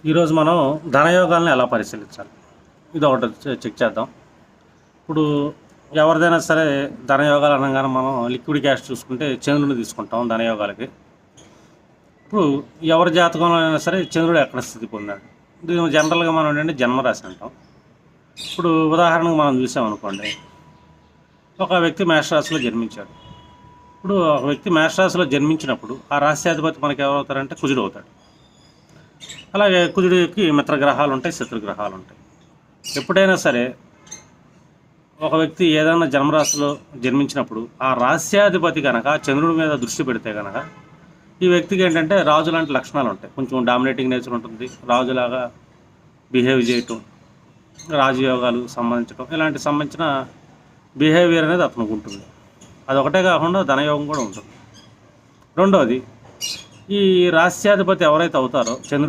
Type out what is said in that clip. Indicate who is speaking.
Speaker 1: ఈరోజు మనం ధనయోగాలను ఎలా పరిశీలించాలి ఇది ఒకటి చెక్ చేద్దాం. ఇప్పుడు ఎవరిదైనా సరే ధనయోగాలు అనగానే మనం లిక్విడ్ క్యాష్ చూసుకుంటే చంద్రుడిని తీసుకుంటాం ధనయోగాలకి. ఇప్పుడు ఎవరి జాతకంలో అయినా సరే చంద్రుడు ఎక్కడ స్థితి పొందాడు, దీన్ని జనరల్గా మనం ఏంటంటే జన్మరాశి అంటాం. ఇప్పుడు ఉదాహరణకు మనం చూసామనుకోండి, ఒక వ్యక్తి మేషరాశిలో జన్మించాడు. ఇప్పుడు ఒక వ్యక్తి మేషరాశిలో జన్మించినప్పుడు ఆ రాశ్యాధిపతి మనకి ఎవరవుతారంటే కుజుడు అవుతాడు. అలాగే కుజుడికి మిత్రగ్రహాలు ఉంటాయి, శత్రుగ్రహాలు ఉంటాయి. ఎప్పుడైనా సరే ఒక వ్యక్తి ఏదైనా జన్మరాశిలో జన్మించినప్పుడు ఆ రాశ్యాధిపతి కనుక చంద్రుడి మీద దృష్టి పెడితే కనుక ఈ వ్యక్తికి ఏంటంటే రాజు లాంటి లక్షణాలు ఉంటాయి. కొంచెం డామినేటింగ్ నేచర్ ఉంటుంది, రాజులాగా బిహేవ్ చేయటం, రాజయోగాలు సంబంధించడం, ఇలాంటి సంబంధించిన బిహేవియర్ అనేది అతనికి ఉంటుంది. అదొకటే కాకుండా ధనయోగం కూడా ఉంటుంది. రెండవది, ఈ రాశ్యాధిపతి ఎవరైతే అవుతారో చంద్రుడు